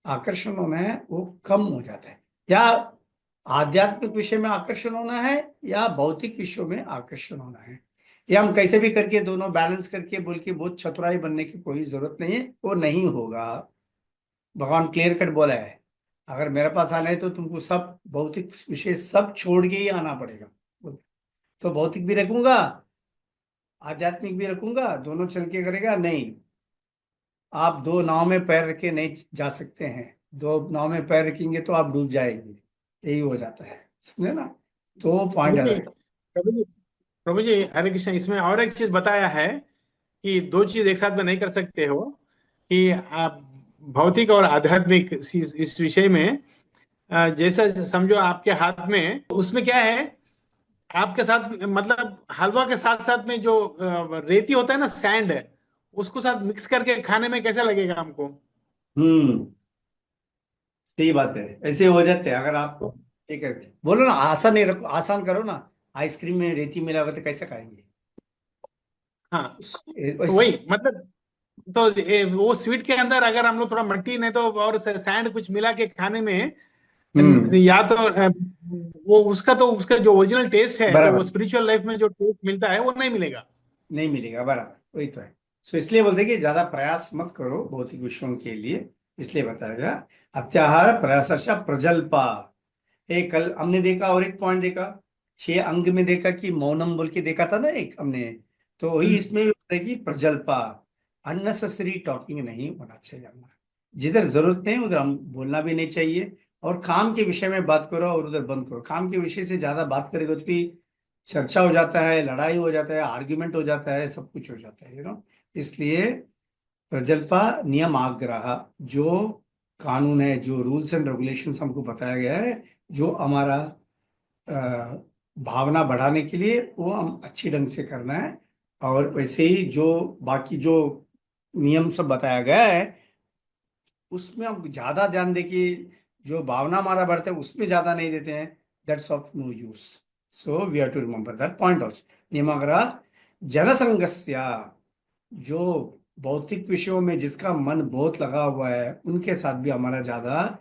आकर्षण होना है वो कम हो जाता है। या आध्यात्मिक विषय में आकर्षण होना है या भौतिक विषयों में आकर्षण होना है, या हम कैसे भी करके दोनों बैलेंस करके बोल के बहुत चतुराई बनने की कोई जरूरत नहीं है, वो नहीं होगा। भगवान क्लियर कट बोला है अगर मेरे पास आना है तो तुमको सब भौतिक विषय सब छोड़ के ही आना पड़ेगा। तो भौतिक भी रखूंगा आध्यात्मिक भी रखूंगा, दोनों चल के करेगा नहीं। आप 2 नाव में पैर रख के नहीं जा सकते हैं, 2 नाव में पैर रखेंगे तो आप डूब जाएंगे, यही हो जाता है, समझे ना। तो पॉइंट है। प्रभु जी हरे कृष्ण, इसमें और एक चीज बताया है कि 2 चीज एक साथ में नहीं कर सकते हो, कि आप भौतिक और आध्यात्मिक इस विषय में जैसा समझो आपके हाथ में, उसमें क्या है आपके साथ मतलब हलवा के साथ साथ में जो रेती होता है ना, सैंड, उसको साथ मिक्स करके खाने में कैसा लगेगा हमको। सही बात है, ऐसे हो जाते हैं। अगर आप ठीक है बोलो ना आसान नहीं रखो, आसान करो ना, आइसक्रीम में रेती मिला हुआ तो कैसे खाएंगे। हाँ तो वही मतलब, तो वो स्वीट के अंदर अगर हम लोग थोड़ा मट्टी नहीं तो और सैंड कुछ मिला के खाने में या तो वो उसका जो ओरिजिनल टेस्ट है तो वो स्पिरिचुअल लाइफ में जो टेस्ट मिलता है वो नहीं मिलेगा। नहीं मिलेगा, बराबर, वही तो है। सो इसलिए बोलते हैं कि ज्यादा प्रयास मत करो भौतिक विषयों के लिए, इसलिए बताया गया अत्याहार प्रयास प्रजल्पा। एक कल हमने देखा और एक पॉइंट देखा 6 अंग में देखा कि मौनम बोल के देखा था ना एक हमने, तो वही इसमें भी होता है कि प्रजल्पा अननेसेसरी टॉकिंग नहीं होना चाहिए हमारा। जिधर जरूरत नहीं उधर हम बोलना भी नहीं चाहिए, और काम के विषय में बात करो और उधर बंद करो। काम के विषय से ज्यादा बात करेगा तो भी चर्चा हो जाता है, लड़ाई हो जाता है, आर्ग्यूमेंट हो जाता है, सब कुछ हो जाता है, इसलिए प्रजल्पा नियम आग्रह, जो कानून है, जो रूल्स एंड रेगुलेशंस हमको बताया गया है, जो हमारा अ, भावना बढ़ाने के लिए, वो हम अच्छी ढंग से करना है। और वैसे ही जो बाकी जो नियम सब बताया गया है, उसमें हम ज्यादा ध्यान दें कि जो भावना हमारा बढ़ता है उसमें ज्यादा नहीं देते हैं, that's of no use. So we have to remember that point also. नियमाग्रह जनसंगस्या, जो भौतिक विषयों में जिसका मन बहुत लगा हुआ है, उनके साथ भी हमारा ज्यादा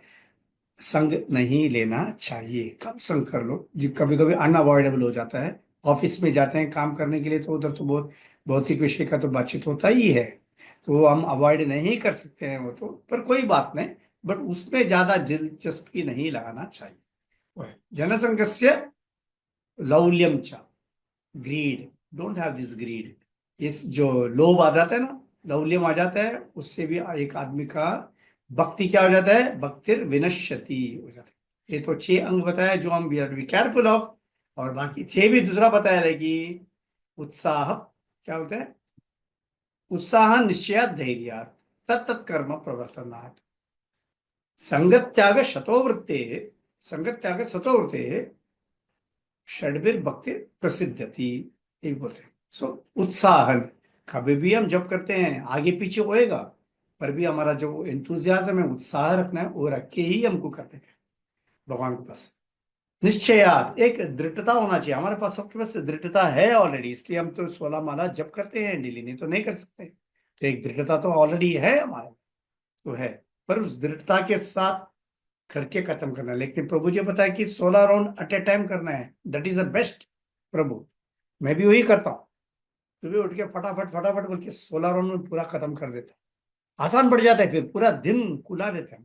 संग नहीं लेना चाहिए, कम संग कर लो। जो कभी कभी अनअवॉइडेबल हो जाता है, ऑफिस में जाते हैं काम करने के लिए, तो उधर तो बहुत भौतिक विषय का तो बातचीत होता ही है, तो वो हम अवॉइड नहीं कर सकते हैं, वो तो, पर कोई बात नहीं, बट उसमें ज्यादा दिलचस्पी नहीं लगाना चाहिए। वो है जनसंघस्य लौल्यम च, greed, don't have this greed. इस जो लोभ आ जाता है ना, लौल्यम आ जाता है, उससे भी एक आदमी का भक्ति क्या हो जाता है, भक्तिर विनश्यति हो जाता है। ये तो 6 अंग बताया जो हम we are be careful of, और बाकी 6 भी दूसरा बताया है कि उत्साह, क्या बोलते हैं, उत्साह निश्चय धैर्य तत्त कर्म प्रवर्तनात्, संगत त्याग शतोवृत्ते, संगत त्याग शतोवृत्ते षड्भिर भक्ति प्रसिद्धति, एक बोलते हैं। सो उत्साहन, कभी भी हम जब करते हैं आगे पीछे होएगा, पर भी हमारा जो एंथुजियाज्म है, उत्साह रखना है, वो रख के ही हमको करते हैं भगवान के पास। निश्चयात, एक दृढ़ता होना चाहिए हमारे पास, सबके पास दृढ़ता है ऑलरेडी, इसलिए हम तो 16 माला जप करते हैं डेली, नहीं तो नहीं कर सकते। तो एक दृढ़ता तो ऑलरेडी है हमारे, तो है, पर उस दृढ़ता के साथ करके खत्म करना है। लेकिन प्रभु जी बताया कि 16 राउंड एट ए टाइम करना है, दैट इज द बेस्ट। प्रभु, मैं भी वही करता हूँ, सुबह उठ के फटाफट फटाफट बोल के 16 राउंड में पूरा खत्म कर देता हूँ, आसान पड़ जाता है, फिर पूरा दिन खुला रहता है,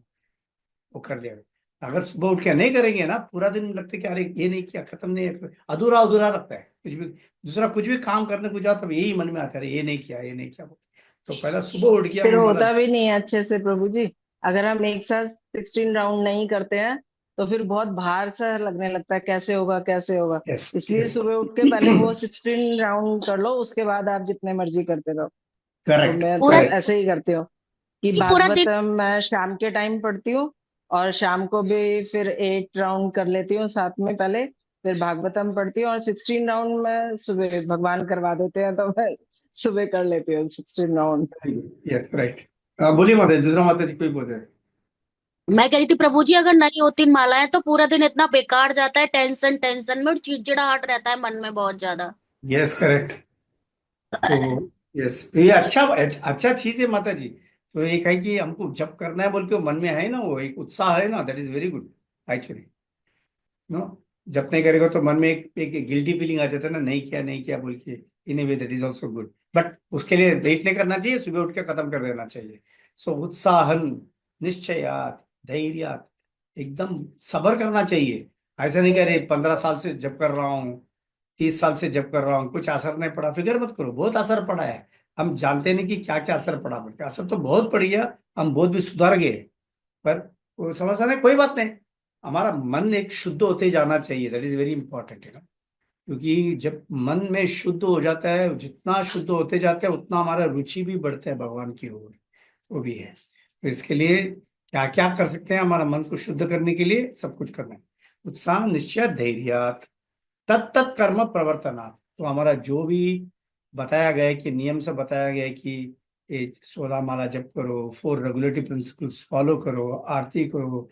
वो कर दिया। अगर सुबह उठ के नहीं करेंगे ना, पूरा दिन लगता है कि अरे ये नहीं किया, खत्म नहीं है, अधूरा अधूरा लगता है। कुछ भी दूसरा कुछ भी काम करने को जाओ तब यही मन में आता है, ये नहीं किया, ये नहीं किया। तो पहला सुबह उठ के फिर हम हमारा, होता भी नहीं है अच्छे से प्रभु जी। अगर हम एक साथ 16 राउंड नहीं करते हैं तो फिर बहुत भार सा लगने लगता है, कैसे होगा कैसे होगा। यस इसलिए यस, सुबह उठ के पहले वो 16 राउंड कर लो, उसके बाद आप जितने मर्जी करते रहो। तो करेक्ट मैं तो पूरा करेक्ट। ऐसे ही करती हूँ कि पूरा दिन। भागवतम मैं शाम के टाइम पढ़ती हूँ, और शाम को भी फिर 8 राउंड कर लेती हूँ साथ में पहले, फिर भागवतम पढ़ती हूँ, और 16 राउंड में सुबह भगवान करवा देते हैं तो मैं सुबह कर लेती हूँ 16 राउंड। Yes right. बोलिए माता जी, दूसरा माता जी कोई बोल रहे हैं। मैं कह रही थी प्रभु जी, अगर नहीं होती मालाएं तो पूरा दिन इतना बेकार जाता है, टेंशन टेंशन में, और चिड़चिड़ाहट रहता है मन में बहुत ज्यादा। Yes correct. तो यस, ये अच्छा अच्छा चीज है माता जी। तो एक है कि हमको जब करना है बोल के वो मन में है ना, वो एक उत्साह है ना, that is very good actually. No, जब नहीं करेगा तो मन में एक गिल्टी फीलिंग आ जाता है ना, नहीं किया बोल के, in a way that is also good, but उसके लिए वेट नहीं करना चाहिए, सुबह उठ के खत्म कर देना चाहिए। सो उत्साहन निश्चयात धैर्यात, एकदम सब्र करना चाहिए। ऐसा नहीं करे 15 साल से जब कर रहा हूँ, 30 साल से जब कर रहा हूँ, कुछ असर नहीं पड़ा, फिक्र मत करो, बहुत असर पड़ा है। हम जानते नहीं कि क्या क्या असर पड़ा, बल्कि असर तो बहुत पड़ गया, हम बहुत भी सुधर गए। पर वो समझा नहीं, कोई बात नहीं, हमारा मन एक शुद्ध होते जाना चाहिए, दैट इज वेरी इंपॉर्टेंट है ना। क्योंकि जब मन में शुद्ध हो जाता है, जितना शुद्ध होते जाते हैं उतना हमारा रुचि भी बढ़ता है भगवान की ओर, वो भी है। तो इसके लिए क्या क्या कर सकते हैं हमारा मन को शुद्ध करने के लिए, सब कुछ करना है। उत्साह निश्चय धैर्यात तत्त कर्म प्रवर्तनात्, तो हमारा जो भी बताया गया है कि नियम से बताया गया है कि ये 16 माला जप करो, 4 रेगुलेटरी प्रिंसिपल्स फॉलो करो, आरती करो,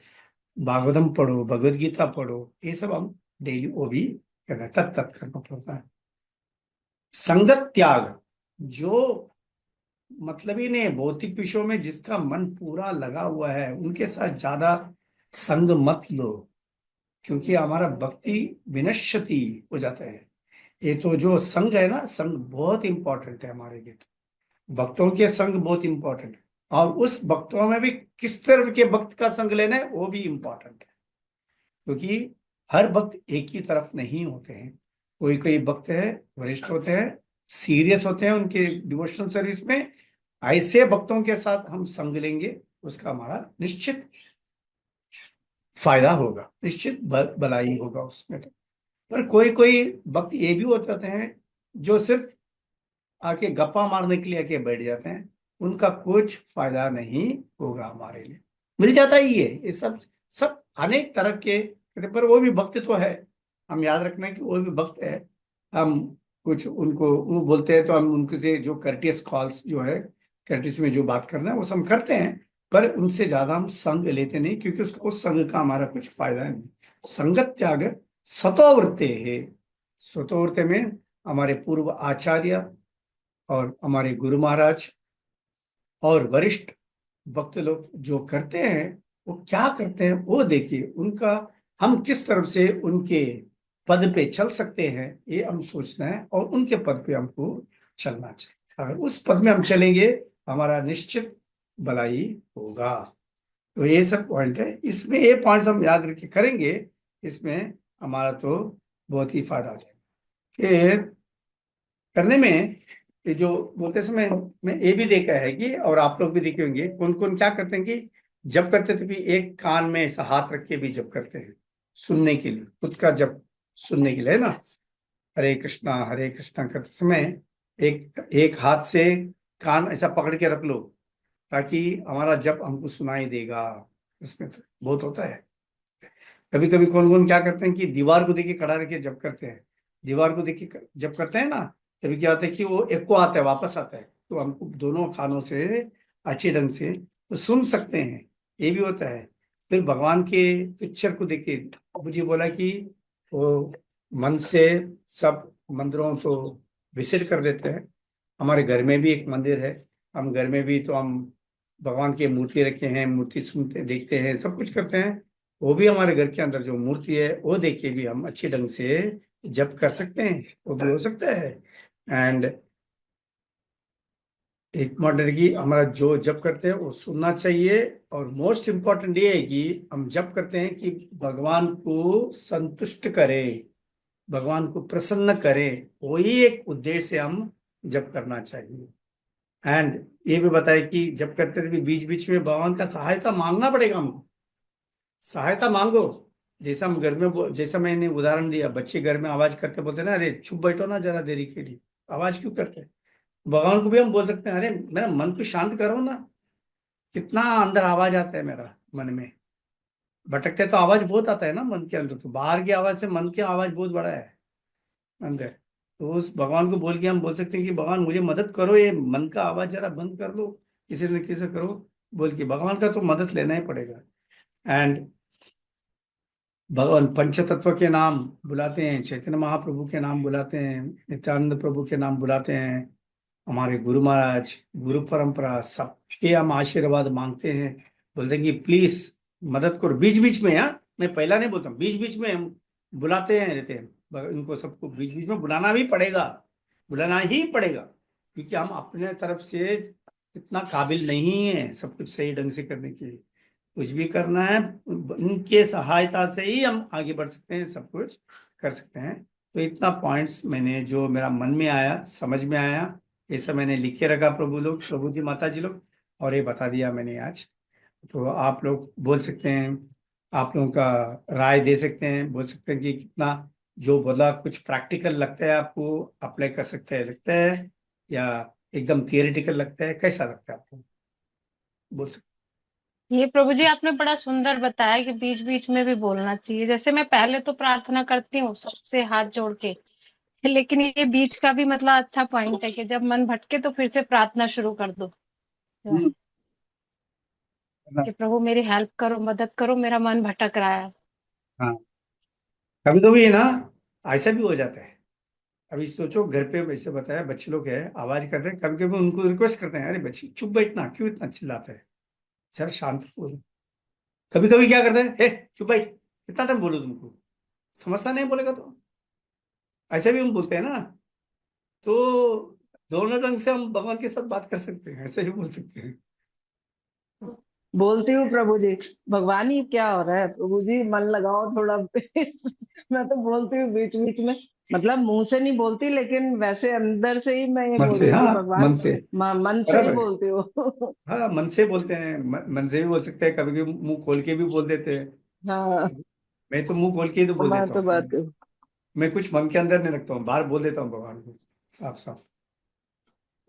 भागवतम पढ़ो, भगवद गीता पढ़ो, ये सब हम डेली वो भी करना है, तत्त कर्म प्रवर्तन। संगत त्याग, जो मतलब ही नहीं, भौतिक विषयों में जिसका मन पूरा लगा हुआ है उनके साथ ज्यादा संग मत लो, क्योंकि हमारा भक्ति विनश्यति हो जाता है। ये तो जो संग है ना, संग बहुत इंपॉर्टेंट है हमारे लिए, तो भक्तों के संग बहुत इंपॉर्टेंट है, और उस भक्तों में भी किस तरह के भक्त का संग लेना है वो भी इंपॉर्टेंट है। क्योंकि हर भक्त एक ही तरफ नहीं होते हैं, कोई कोई भक्त है वरिष्ठ होते हैं, सीरियस होते हैं उनके डिवोशनल सर्विस में, ऐसे भक्तों के साथ हम संग लेंगे, उसका हमारा निश्चित फायदा होगा, निश्चित भलाई होगा उसमें। तो पर कोई कोई वक्त ये भी होते हैं जो सिर्फ आके गप्पा मारने के लिए आके बैठ जाते हैं, उनका कुछ फायदा नहीं होगा हमारे लिए। मिल जाता ही है ये सब, सब अनेक तरह के, पर वो भी वक्त तो है। हम याद रखना कि वो भी वक्त है। हम कुछ उनको वो बोलते हैं तो हम उनके से जो कर्टियस कॉल्स जो है, कर्टियस में जो बात करना है वो सब करते हैं, पर उनसे ज्यादा हम संग लेते नहीं, क्योंकि उस संग का हमारा कुछ फायदा नहीं। संगत त्याग स्वतोवृत्ते है। स्वतोवृत्ते में हमारे पूर्व आचार्य और हमारे गुरु महाराज और वरिष्ठ भक्त लोग जो करते हैं, वो क्या करते हैं वो देखिए, उनका हम किस तरफ से उनके पद पे चल सकते हैं ये हम सोचना है, और उनके पद पे हमको चलना चाहिए। अगर उस पद में हम चलेंगे हमारा निश्चित भलाई होगा। तो ये सब पॉइंट है, इसमें ये पॉइंट्स हम याद रख के करेंगे, इसमें हमारा तो बहुत ही फायदा हो जाएगा। फिर करने में ये जो बोलते समय में ये भी देखा है कि, और आप लोग भी देखे होंगे, कौन कौन क्या करते हैं कि जब करते थे भी एक कान में ऐसा हाथ रख के भी जब करते हैं, सुनने के लिए, खुद का जब सुनने के लिए ना, हरे कृष्णा करते समय एक एक हाथ से कान ऐसा पकड़ के रख लो, ताकि हमारा जब हमको सुनाई देगा। इसमें तो बहुत होता है। कभी कभी कौन कौन क्या करते हैं कि दीवार को देखे खड़ा रखे जब करते हैं, दीवार को देखे जब करते हैं ना, कभी क्या होता है कि वो एको आता है, वापस आता है, तो हमको दोनों कानों से अच्छे ढंग से तो सुन सकते हैं, ये भी होता है। फिर भगवान के पिक्चर को देखे, मुझे बोला कि वो मन से सब मंदिरों को विजिट कर लेते हैं। हमारे घर में भी एक मंदिर है, हम घर में भी तो हम भगवान की मूर्ति रखे हैं, मूर्ति सुनते देखते हैं, सब कुछ करते हैं। वो भी हमारे घर के अंदर जो मूर्ति है वो देख के भी हम अच्छे ढंग से जप कर सकते हैं, वो भी हो सकता है। एंड इम्पॉर्टेंट कि हमारा जो जप करते हैं वो सुनना चाहिए, और मोस्ट इम्पॉर्टेंट ये है कि हम जप करते हैं कि भगवान को संतुष्ट करे, भगवान को प्रसन्न करे, वही एक उद्देश्य से हम जप करना चाहिए। एंड ये भी बताए कि जब करते थे बीच बीच में भगवान का सहायता मांगना पड़ेगा हमको। सहायता मांगो, जैसा हम घर में, जैसा मैंने उदाहरण दिया, बच्चे घर में आवाज करते बोलते ना, अरे चुप बैठो ना जरा देरी के लिए, आवाज क्यों करते हैं। भगवान को भी हम बोल सकते हैं, अरे मेरा मन को शांत करो ना, कितना अंदर आवाज आता है मेरा मन में, भटकते तो आवाज बहुत आता है ना मन के अंदर, तो बाहर की आवाज से मन की आवाज बहुत बड़ा है अंदर। तो उस भगवान को बोल के हम बोल सकते हैं कि भगवान मुझे मदद करो, ये मन का आवाज जरा बंद कर लो, किसी न किसी से करो बोल के, भगवान का तो मदद लेना ही पड़ेगा। एंड भगवान पंच तत्व के नाम बुलाते हैं, चैतन्य महाप्रभु के नाम बुलाते हैं, नित्यानंद प्रभु के नाम बुलाते हैं, हमारे गुरु महाराज, गुरु परंपरा, सबके हम आशीर्वाद मांगते हैं। बोलते हैं कि प्लीज मदद करो बीच बीच में। यहाँ मैं पहला नहीं बोलता, बीच बीच में हम बुलाते हैं रहते हैं, इनको सबको बीच बीच में बुलाना भी पड़ेगा, बुलाना ही पड़ेगा, क्योंकि हम अपने तरफ से इतना काबिल नहीं है सब कुछ सही ढंग से करने के लिए। कुछ भी करना है उनके सहायता से ही हम आगे बढ़ सकते हैं, सब कुछ कर सकते हैं। तो इतना पॉइंट्स मैंने जो मेरा मन में आया, समझ में आया, ये सब मैंने लिख के रखा, प्रभु जी माता जी लोग, और ये बता दिया मैंने आज। तो आप लोग बोल सकते हैं, आप लोगों का राय दे सकते हैं, बोल सकते हैं कि कितना जो बोला कुछ प्रैक्टिकल लगता है आपको, अप्लाई कर सकते हैं लगता है, या एकदम थियरिटिकल लगता है, कैसा लगता है आपको, बोल सकते ये प्रभु जी आपने बड़ा सुंदर बताया कि बीच बीच में भी बोलना चाहिए। जैसे मैं पहले तो प्रार्थना करती हूँ सबसे हाथ जोड़ के, लेकिन ये बीच का भी मतलब अच्छा पॉइंट है कि जब मन भटके तो फिर से प्रार्थना शुरू कर दो हैं। कि प्रभु मेरी हेल्प करो, मदद करो, मेरा मन भटक रहा है। हाँ, कभी कभी है ना ऐसा भी हो जाता है। अभी सोचो घर पे वैसे बताया बच्चे लोग है आवाज कर रहे हैं, कभी कभी उनको रिक्वेस्ट करते हैं, अरे बच्ची चुप बैठना, क्यों इतना चिल्लाते हैं, जरा शांत हो। कभी कभी क्या करते हैं, हे चुप बैठ, कितना टाइम बोलो तुमको, समझता नहीं बोलेगा तो, ऐसे भी हम बोलते हैं ना। तो दोनों ढंग से हम भगवान के साथ बात कर सकते हैं, ऐसे भी बोल सकते हैं। बोलती हूँ प्रभु जी, भगवान ये क्या हो रहा है, प्रभु जी मन लगाओ थोड़ा। मैं तो बोलती हूँ बीच बीच में, मतलब मुंह से नहीं बोलती, लेकिन वैसे अंदर से ही मैं ये मन बोल से, रही हूँ कि हाँ मन भगवान, से, मन से ही बराबर है। बोलती हूँ। हाँ मन से बोलते हैं, मन से भी बोल सकते हैं, कभी कभी मुंह खोल के भी बोल देते हैं। हाँ, मैं तो मुंह खोल के ही तो बोल मैं देता तो हूँ, बात करूँ। मैं कुछ मन के अंदर नहीं रखता हूँ, बाहर बोल देता हूँ भगवान को साफ साफ।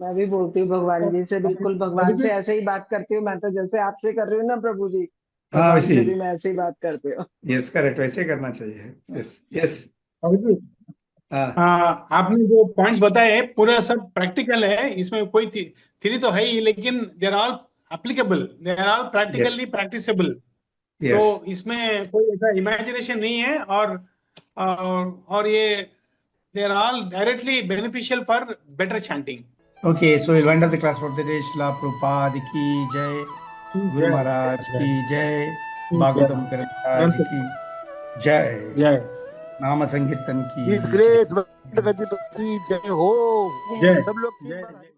मैं भी बोलती हूँ भगवान जी से, बिल्कुल भगवान से ऐसे ही बात करती हूँ मैं तो, जैसे आपसे कर रही हूँ ना प्रभु जी, हाँ भगवान वैसे से ही, भी मैं ऐसे ही बात करती हूँ। यस करेक्ट, वैसे करना चाहिए। Yes yes. अभी हाँ आपने जो पॉइंट्स बताए पूरा सब प्रैक्टिकल है, इसमें कोई थ्योरी तो है ही, लेकिन they are all applicable, they are all practically yes practicable. तो यस। इसमें कोई ऐसा इमेजिनेशन नहीं है, और ये they are all directly beneficial for better chanting. Okay, so will wind up the class for the day. Srila Prabhupada की जय, गुरु जय महाराज जय की जय, जय भागवतम महाराज की जय, जय नाम संकीर्तन की His जय। Grace Gandhi Ji, जय हो जय सब लोग की जय महाराज। जय।